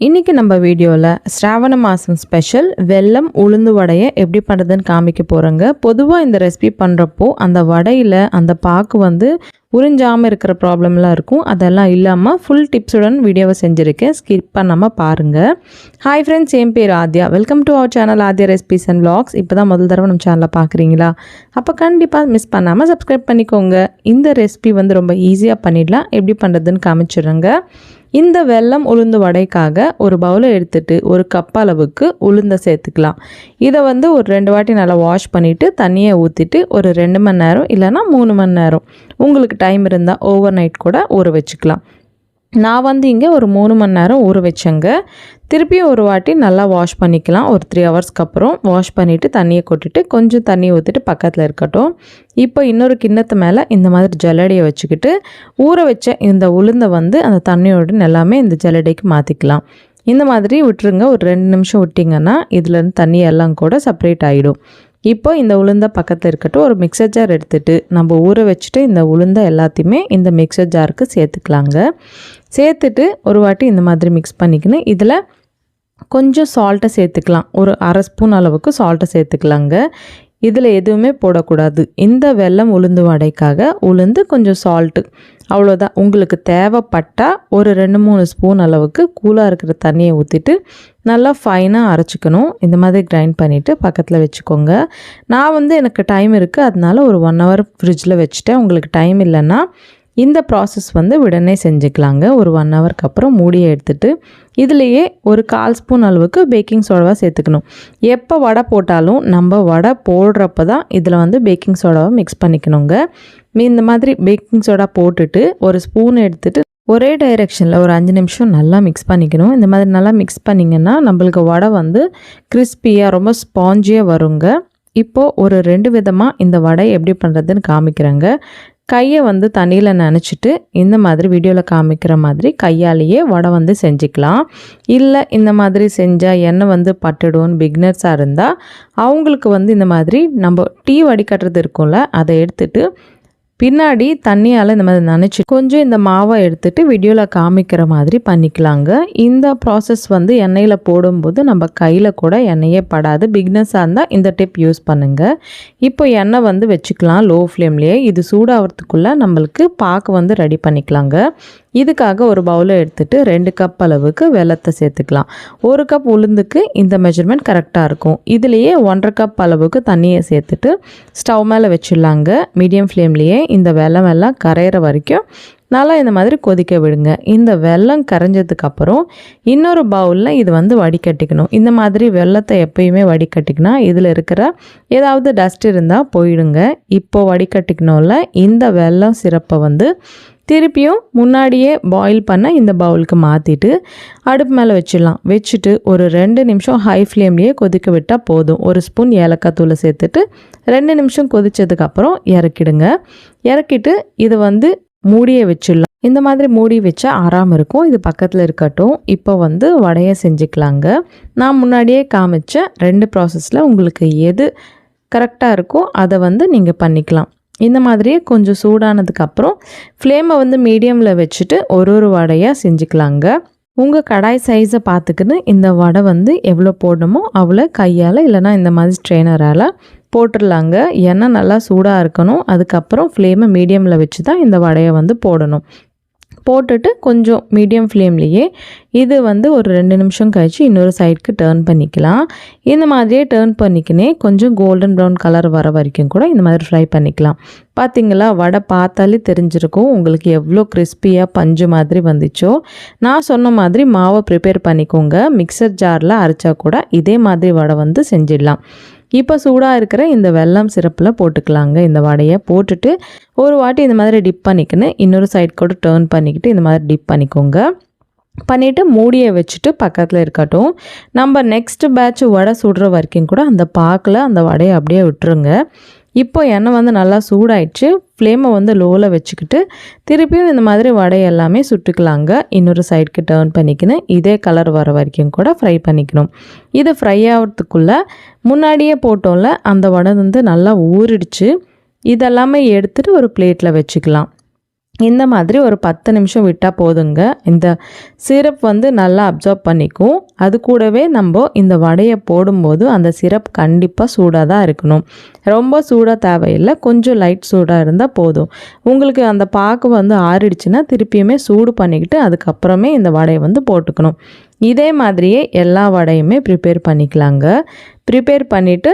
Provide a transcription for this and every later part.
இன்றைக்கி நம்ம வீடியோவில் ஸ்ராவண மாதம் ஸ்பெஷல் வெல்லம் உளுந்து வடையை எப்படி பண்ணுறதுன்னு காமிக்க போகிறோங்க. பொதுவாக இந்த ரெசிபி பண்ணுறப்போ அந்த வடையில் அந்த பாக்கு வந்து உறிஞ்சாமல் இருக்கிற ப்ராப்ளம்லாம் இருக்கும். அதெல்லாம் இல்லாமல் ஃபுல் டிப்ஸுடன் வீடியோவை செஞ்சுருக்கேன். ஸ்கிப் பண்ணாமல் பாருங்கள். ஹாய் ஃப்ரெண்ட்ஸ், என் பேர் Aadhya. Welcome to our channel Aadhya recipes and vlogs. இப்போ தான் முதல் தடவை நம்ம சேனலை பார்க்குறீங்களா? அப்போ கண்டிப்பாக மிஸ் பண்ணாமல் சப்ஸ்கிரைப் பண்ணிக்கோங்க. இந்த ரெசிபி வந்து ரொம்ப ஈஸியாக பண்ணிடலாம். எப்படி பண்ணுறதுன்னு காமிச்சிடுறேங்க. இந்த வெல்லம் உளுந்து வடைக்காக ஒரு பவுலை எடுத்துட்டு ஒரு கப் அளவுக்கு உளுந்தை சேர்த்துக்கலாம். இதை வந்து ஒரு 2 வாட்டி நல்லா வாஷ் பண்ணிவிட்டு தண்ணியை ஊற்றிட்டு ஒரு 2 மணி நேரம் இல்லைனா 3 மணி நேரம் உங்களுக்கு டைம் இருந்தால் ஓவர் நைட் கூட ஊற வச்சுக்கலாம். நான் வந்து இங்கே ஒரு 3 மணி நேரம் ஊற வச்சேங்க. திருப்பியும் ஒரு வாட்டி நல்லா வாஷ் பண்ணிக்கலாம். ஒரு 3 ஹவர்ஸ்க்கு அப்புறம் வாஷ் பண்ணிவிட்டு தண்ணியை கொட்டிட்டு கொஞ்சம் தண்ணியை ஊற்றிட்டு பக்கத்தில் இருக்கட்டும். இப்போ இன்னொரு கிண்ணத்து மேலே இந்த மாதிரி ஜல்லடையை வச்சுக்கிட்டு ஊற வச்ச இந்த உளுந்தை வந்து அந்த தண்ணியோடு எல்லாமே இந்த ஜல்லடைக்கு மாற்றிக்கலாம். இந்த மாதிரி விட்டுருங்க. ஒரு 2 நிமிஷம் விட்டிங்கன்னா இதுலேருந்து தண்ணி எல்லாம் கூட செப்பரேட் ஆகிடும். இப்போ இந்த உளுந்தை பக்கத்தில் இருக்கட்டும். ஒரு மிக்சர் ஜார் எடுத்துகிட்டு நம்ம ஊற வச்சுட்டு இந்த உளுந்தை எல்லாத்தையுமே இந்த மிக்சர் ஜாருக்கு சேர்த்துக்கலாங்க. சேர்த்துட்டு ஒரு வாட்டி இந்த மாதிரி மிக்ஸ் பண்ணிக்கின்னு இதில் கொஞ்சம் சால்ட்டை சேர்த்துக்கலாம். ஒரு 1/2 ஸ்பூன் அளவுக்கு சால்ட்டை சேர்த்துக்கலாங்க. இதில் எதுவுமே போடக்கூடாது. இந்த வெல்லம் உளுந்து வடைக்காக உளுந்து கொஞ்சம் சால்ட்டு அவ்வளோதான். உங்களுக்கு தேவைப்பட்டால் ஒரு 2-3 ஸ்பூன் அளவுக்கு கூலாக இருக்கிற தண்ணியை ஊற்றிட்டு நல்லா ஃபைனாக அரைச்சிக்கணும். இந்த மாதிரி கிரைண்ட் பண்ணிவிட்டு பக்கத்தில் வச்சுக்கோங்க. நான் வந்து எனக்கு டைம் இருக்குது, அதனால ஒரு 1 ஹவர் ஃப்ரிட்ஜில் வச்சுட்டேன். உங்களுக்கு டைம் இல்லைன்னா இந்த ப்ராசஸ் வந்து உடனே செஞ்சுக்கலாங்க. ஒரு 1 ஹவருக்கு அப்புறம் மூடியை எடுத்துகிட்டு இதுலேயே ஒரு 1/4 ஸ்பூன் அளவுக்கு பேக்கிங் சோடாவாக சேர்த்துக்கணும். எப்போ வடை போட்டாலும் நம்ம வடை போடுறப்ப தான் இதில் வந்து பேக்கிங் சோடாவை மிக்ஸ் பண்ணிக்கணுங்க. இந்த மாதிரி பேக்கிங் சோடா போட்டுட்டு ஒரு ஸ்பூன் எடுத்துகிட்டு ஒரே டைரெக்ஷனில் ஒரு 5 நிமிஷம் நல்லா மிக்ஸ் பண்ணிக்கணும். இந்த மாதிரி நல்லா மிக்ஸ் பண்ணிங்கன்னா நம்மளுக்கு வடை வந்து கிறிஸ்பியாக ரொம்ப ஸ்பாஞ்சியாக வருங்க. இப்போது ஒரு 2 விதமாக இந்த வடை எப்படி பண்ணுறதுன்னு காமிக்கிறேங்க. கையை வந்து தண்ணியில் நனைச்சிட்டு இந்த மாதிரி வீடியோவில் காமிக்கிற மாதிரி கையாலேயே வடை வந்து செஞ்சுக்கலாம். இல்லை இந்த மாதிரி செஞ்சால் எண்ணெய் வந்து பட்டுடும்னு பிகினர்ஸாக இருந்தால் அவங்களுக்கு வந்து இந்த மாதிரி நம்ம டீ வடிகட்டுறது இருக்கும்ல, அதை எடுத்துகிட்டு பின்னாடி தண்ணியால் இந்த மாதிரி நனைச்சி கொஞ்சம் இந்த மாவை எடுத்துகிட்டு வீடியோவில் காமிக்கிற மாதிரி பண்ணிக்கலாங்க. இந்த ப்ராசஸ் வந்து எண்ணெயில் போடும்போது நம்ம கையில் கூட எண்ணெயே படாது. பிகினர்ஸாக இருந்தால் இந்த டிப் யூஸ் பண்ணுங்கள். இப்போ எண்ணெய் வந்து வச்சுக்கலாம் லோ ஃப்ளேம்லேயே. இது சூடாகிறதுக்குள்ளே நம்மளுக்கு பாக்கு வந்து ரெடி பண்ணிக்கலாங்க. இதுக்காக ஒரு பவுலை எடுத்துகிட்டு 2 கப் அளவுக்கு வெல்லத்தை சேர்த்துக்கலாம். 1 கப் உளுந்துக்கு இந்த மெஷர்மெண்ட் கரெக்டாக இருக்கும். இதுலேயே 1/2 கப் அளவுக்கு தண்ணியை சேர்த்துட்டு ஸ்டவ் மேலே வச்சிடலாங்க. மீடியம் ஃப்ளேம்லேயே இந்த வெல்லம் எல்லாம் கரையிற வரைக்கும் நல்லா இந்த மாதிரி கொதிக்க விடுங்க. இந்த வெல்லம் கரைஞ்சதுக்கப்புறம் இன்னொரு பவுலில் இது வந்து வடிகட்டிக்கணும். இந்த மாதிரி வெல்லத்தை எப்பயுமே வடிகட்டிக்கினா இதில் இருக்கிற ஏதாவது டஸ்ட் இருந்தால் போயிடுங்க. இப்போது வடிகட்டிக்கணும்ல இந்த வெல்லம் சிரப்பை வந்து திருப்பியும் முன்னாடியே பாயில் பண்ண இந்த பவுலுக்கு மாற்றிட்டு அடுப்பு மேலே வச்சிடலாம். வச்சுட்டு ஒரு 2 நிமிஷம் ஹை ஃப்ளேம்லேயே கொதிக்க விட்டால் போதும். 1 ஸ்பூன் ஏலக்காய் தூளை சேர்த்துட்டு 2 நிமிஷம் கொதித்ததுக்கப்புறம் இறக்கிடுங்க. இறக்கிட்டு இது வந்து மூடியை வச்சிடலாம். இந்த மாதிரி மூடி வச்சா ஆறாமல் இருக்கும். இது பக்கத்தில் இருக்கட்டும். இப்போ வந்து வடையை செஞ்சுக்கலாங்க. நான் முன்னாடியே காமிச்ச 2 ப்ராசஸில் உங்களுக்கு எது கரெக்டாக இருக்கோ அதை வந்து நீங்கள் பண்ணிக்கலாம். இந்த மாதிரியே கொஞ்சம் சூடானதுக்கப்புறம் ஃப்ளேமை வந்து மீடியமில் வச்சுட்டு ஒரு வடையாக செஞ்சுக்கலாங்க. உங்கள் கடாய் சைஸை பார்த்துக்கின்னு இந்த வடை வந்து எவ்வளோ போடணுமோ அவ்வளோ கையால் இல்லைனா இந்த மாதிரி ஸ்ட்ரெயினரால் போட்டுடலாங்க. எண்ணெய் நல்லா சூடாக இருக்கணும். அதுக்கப்புறம் ஃப்ளேமை மீடியமில் வச்சு தான் இந்த வடையை வந்து போடணும். போட்டுட்டு கொஞ்சம் மீடியம் ஃப்ளேம்லேயே இது வந்து ஒரு 2 நிமிஷம் கழித்து இன்னொரு சைடுக்கு டர்ன் பண்ணிக்கலாம். இந்த மாதிரியே டர்ன் பண்ணிக்கினே கொஞ்சம் கோல்டன் ப்ரௌன் கலர் வர வரைக்கும் கூட இந்த மாதிரி ஃப்ரை பண்ணிக்கலாம். பார்த்திங்களா, வடை பார்த்தாலே தெரிஞ்சிருக்கும் உங்களுக்கு எவ்வளோ கிறிஸ்பியாக பஞ்சு மாதிரி வந்துச்சோ. நான் சொன்ன மாதிரி மாவை ப்ரிப்பேர் பண்ணிக்கோங்க. மிக்சர் ஜாரில் அரைச்சா கூட இதே மாதிரி வடை வந்து செஞ்சிடலாம். இப்போ சூடாக இருக்கிற இந்த வெல்லம் சிரப்பில் போட்டுக்கலாங்க. இந்த வடையை போட்டுட்டு ஒரு வாட்டி இந்த மாதிரி டிப் பண்ணிக்கின்னு இன்னொரு சைட் கூட டர்ன் பண்ணிக்கிட்டு இந்த மாதிரி டிப் பண்ணிக்கோங்க. பண்ணிவிட்டு மூடியை வச்சுட்டு பக்கத்தில் இருக்கட்டும். நம்ம நெக்ஸ்ட் பேட்ச் வடை சுடுற வரைக்கும் கூட அந்த பாக்கில் அந்த வடையை அப்படியே விட்டுருங்க. இப்போ எண்ணெய் வந்து நல்லா சூடாயிடுச்சு. ஃப்ளேமை வந்து லோவில் வச்சுக்கிட்டு திருப்பியும் இந்த மாதிரி வடை எல்லாமே சுட்டுக்கலாங்க. இன்னொரு சைடுக்கு டர்ன் பண்ணிக்கின்னு இதே கலர் வர வரைக்கும் கூட ஃப்ரை பண்ணிக்கணும். இது ஃப்ரை ஆகிறதுக்குள்ளே முன்னாடியே போட்டோம்ல அந்த வடை வந்து நல்லா ஊறிடுச்சு. இதெல்லாமே எடுத்துகிட்டு ஒரு பிளேட்டில் வச்சுக்கலாம். இந்த மாதிரி ஒரு 10 நிமிஷம் விட்டால் போதுங்க. இந்த சிரப் வந்து நல்லா அப்சார்ப் பண்ணிக்கும். அது கூடவே நம்ம இந்த வடையை போடும்போது அந்த சிரப் கண்டிப்பாக சூடாக தான் இருக்கணும். ரொம்ப சூடாக தேவையில்லை, கொஞ்சம் லைட் சூடாக இருந்தால் போதும். உங்களுக்கு அந்த பாக்கு வந்து ஆறிடுச்சுன்னா திருப்பியுமே சூடு பண்ணிக்கிட்டு அதுக்கப்புறமே இந்த வடையை வந்து போட்டுக்கணும். இதே மாதிரியே எல்லா வடையுமே ப்ரிப்பேர் பண்ணிக்கலாங்க. ப்ரிப்பேர் பண்ணிவிட்டு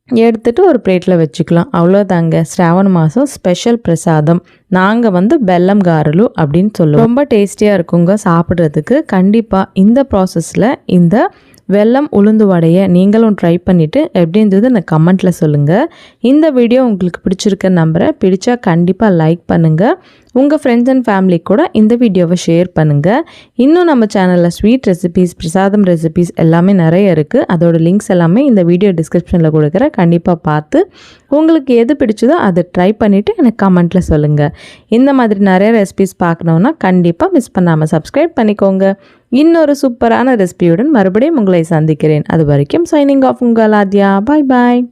எடுத்துகிட்டு ஒரு பிளேட்டில் வச்சுக்கலாம். அவ்வளோதாங்க, ஸ்ராவண மாதம் ஸ்பெஷல் பிரசாதம். நாங்கள் வந்து பெல்லம் காரலு அப்படின்னு சொல்லுவோம். ரொம்ப டேஸ்டியாக இருக்குங்க சாப்பிட்றதுக்கு. கண்டிப்பாக இந்த ப்ராசஸில் இந்த வெல்லம் உளுந்து வடையை நீங்களும் ட்ரை பண்ணிவிட்டு எப்படி இருந்தது எனக்கு கமெண்ட்டில் சொல்லுங்கள். இந்த வீடியோ உங்களுக்கு பிடிச்சிருக்குன்னு நம்புகிறேன். பிடிச்சா கண்டிப்பாக லைக் பண்ணுங்கள். உங்கள் ஃப்ரெண்ட்ஸ் அண்ட் ஃபேமிலி கூட இந்த வீடியோவை ஷேர் பண்ணுங்கள். இன்னும் நம்ம சேனலில் ஸ்வீட் ரெசிபீஸ், பிரசாதம் ரெசிபீஸ் எல்லாமே நிறைய இருக்குது. அதோட லிங்க்ஸ் எல்லாமே இந்த வீடியோ டிஸ்கிரிப்ஷனில் கொடுக்குறேன். கண்டிப்பாக பார்த்து உங்களுக்கு எது பிடிச்சதோ அதை ட்ரை பண்ணிவிட்டு எனக்கு கமெண்ட்டில் சொல்லுங்கள். இந்த மாதிரி நிறைய ரெசிபீஸ் பார்க்கணுன்னா கண்டிப்பாக மிஸ் பண்ணாமல் சப்ஸ்கிரைப் பண்ணிக்கோங்க. இன்னொரு சூப்பரான ரெசிபியுடன் மறுபடியும் உங்களை சந்திக்கிறேன். அது வரைக்கும் சைனிங் ஆஃப் உங்கள் ஆத்யா. பாய் பாய்.